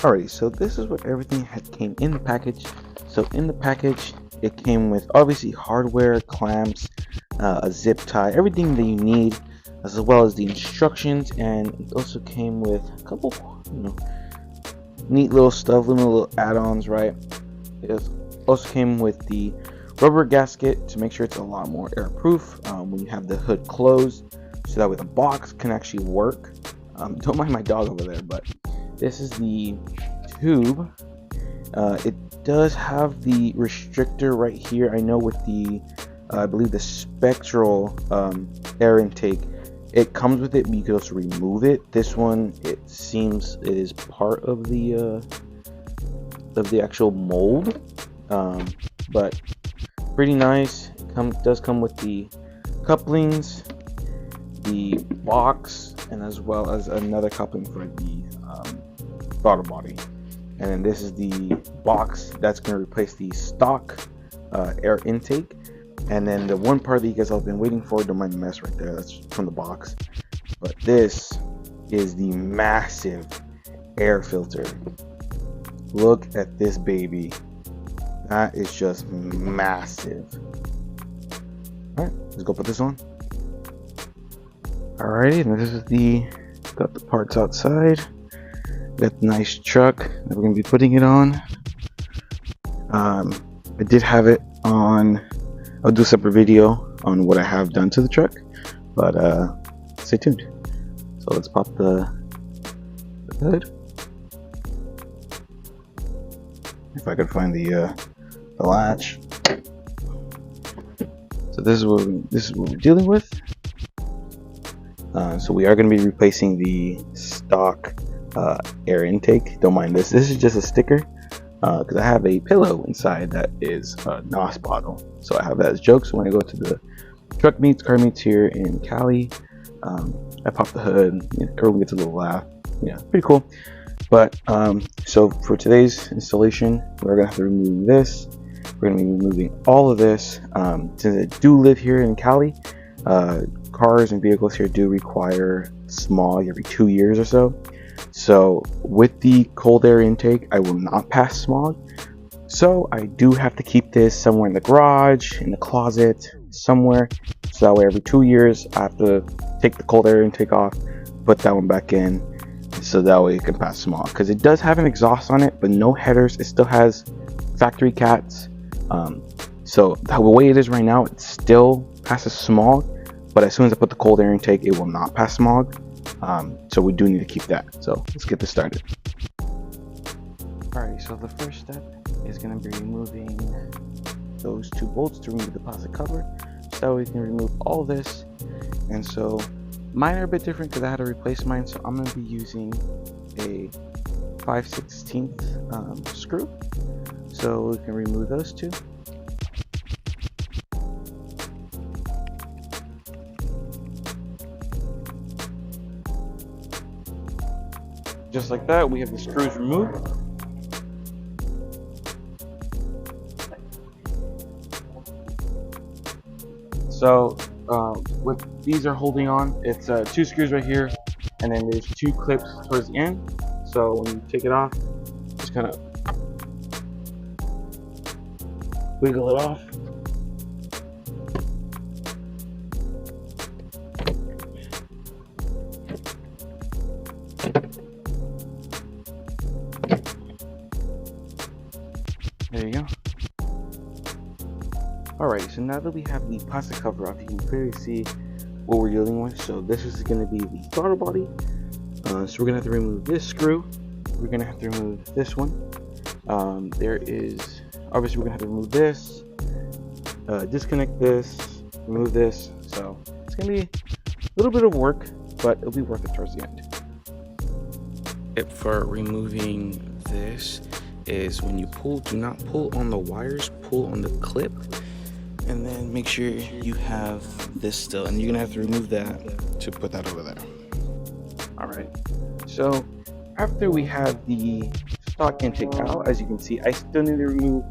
Alrighty, so this is what everything came in the package. So in the package, it came with obviously hardware, clamps, a zip tie, everything that you need, as well as the instructions, and it also came with a couple, neat little stuff, little add-ons, right? It also came with the rubber gasket to make sure it's a lot more airproof when you have the hood closed, so that way the box can actually work. Don't mind my dog over there, but this is the tube. It does have the restrictor right here. I know with the, I believe the spectral air intake, it comes with it, but you can also remove it. This one, it seems it is part of the actual mold, but pretty nice. It does come with the couplings, the box, and as well as another coupling for the throttle body. And then this is the box that's going to replace the stock air intake. And then the one part that you guys have been waiting for, don't mind the mess right there, that's from the box, but this is the massive air filter. Look at this baby. That is just massive. Alright, let's go put this on. Alrighty, and this is got the parts outside. Got the nice truck that we're going to be putting it on. I did have it on, I'll do a separate video on what I have done to the truck, but stay tuned. So let's pop the hood. If I could find the latch. So this is what we're dealing with. So we are going to be replacing the stock air intake. Don't mind this. This is just a sticker because I have a pillow inside that is a NOS bottle. So I have that as jokes. So when I go to the truck meets, car meets here in Cali, I pop the hood. Everyone gets a little laugh. Yeah, pretty cool. But so for today's installation, we're gonna have to remove this. We're gonna be removing all of this. Since I do live here in Cali, cars and vehicles here do require smog every 2 years or so. So with the cold air intake, I will not pass smog. So I do have to keep this somewhere in the garage, in the closet, somewhere. So that way every 2 years, I have to take the cold air intake off, put that one back in, so that way it can pass smog. Because it does have an exhaust on it, but no headers. It still has factory cats. So the way it is right now, it still passes smog. But as soon as I put the cold air intake, it will not pass smog. So we do need to keep that. So let's get this started. Alright, so the first step is going to be removing those two bolts to remove the plastic cover. So we can remove all this. And so mine are a bit different because I had to replace mine. So I'm going to be using a 5/16 screw. So we can remove those two. Just like that, we have the screws removed. So what these are holding on, it's two screws right here, and then there's two clips towards the end. So when you take it off, just kind of wiggle it off. There you go. Alright, so now that we have the plastic cover off, you can clearly see what we're dealing with. So this is going to be the throttle body. So we're going to have to remove this screw. We're going to have to remove this one. There is, obviously we're going to have to remove this, disconnect this, remove this. So it's going to be a little bit of work, but it'll be worth it towards the end. Tip for removing this is when you pull, do not pull on the wires, pull on the clip, and then make sure you have this still, and you're gonna have to remove that to put that over there. Alright, so after we have the stock intake out, as you can see, I still need to remove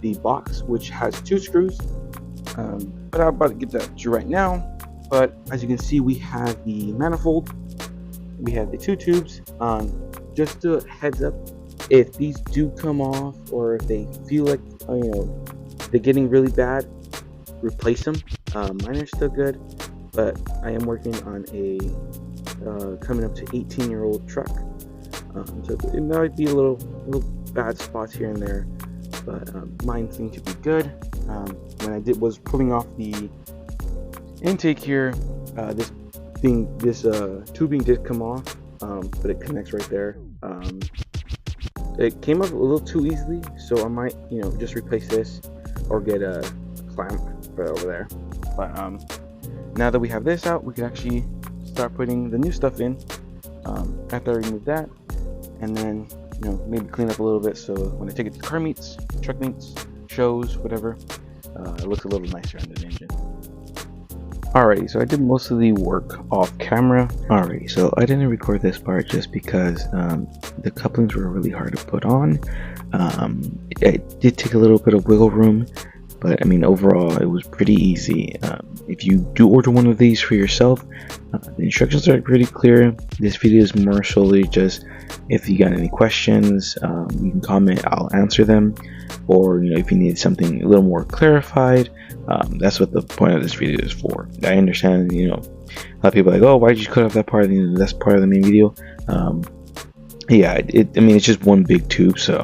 the box, which has two screws, but I'm about to get that to you right now. But as you can see, we have the manifold, we have the two tubes. Just a heads up, if these do come off, or if they feel like they're getting really bad, replace them. Mine are still good, but I am working on a coming up to 18-year-old truck, so it might be a little bad spots here and there, but mine seem to be good. When I was pulling off the intake here, this tubing did come off, but it connects right there. It came up a little too easily, so I might just replace this or get a clamp right over there. But now that we have this out, we can actually start putting the new stuff in. After I remove that, and then maybe clean up a little bit, so when I take it to car meets, truck meets, shows, whatever, it looks a little nicer under the engine. Alrighty, so I did most of the work off camera. Alrighty, so I didn't record this part just because the couplings were really hard to put on. It did take a little bit of wiggle room, but I mean overall it was pretty easy. If you do order one of these for yourself, the instructions are pretty clear. This video is more solely just if you got any questions, you can comment, I'll answer them, or if you need something a little more clarified, that's what the point of this video is for. I understand a lot of people are like, oh, why did you cut off that part? That's part of the main video. Yeah, it's just one big tube, so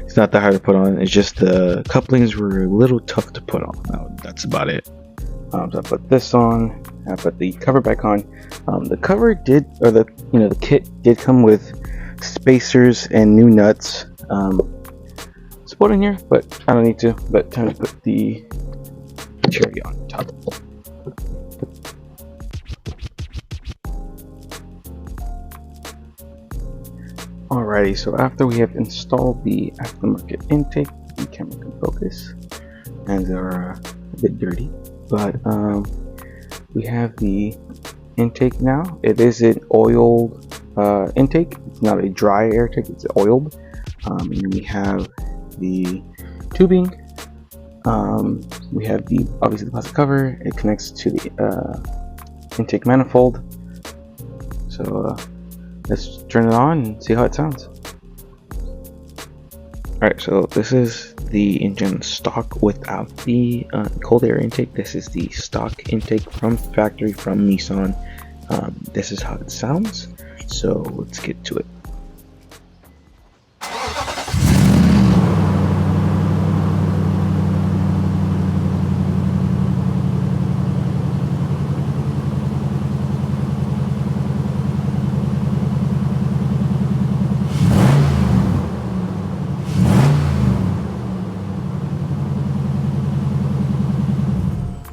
it's not that hard to put on. It's just the couplings were a little tough to put on. That's about it. So I put this on, I put the cover back on. The cover did, or the kit did come with spacers and new nuts. It's put in here, but I don't need to. But time to put the cherry on top. Alrighty, so after we have installed the aftermarket intake, the camera can focus, and they're a bit dirty, but we have the intake now. It is an oiled intake. It's not a dry air intake, it's oiled. And then we have the tubing. We have obviously the plastic cover. It connects to the intake manifold. So let's turn it on and see how it sounds. Alright, so this is the engine stock without the cold air intake. This is the stock intake from factory from Nissan. This is how it sounds. So let's get to it.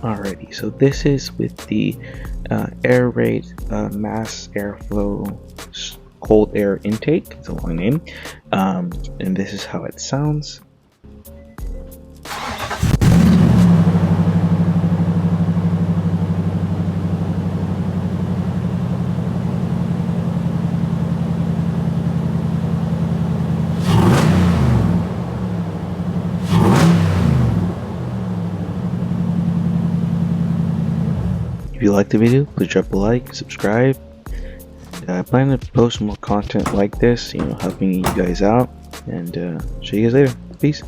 Alrighty, so this is with the Airaid mass airflow cold air intake. It's a long name, and this is how it sounds. If you liked the video, please drop a like, subscribe. I plan to post more content like this, helping you guys out, and see you guys later. Peace.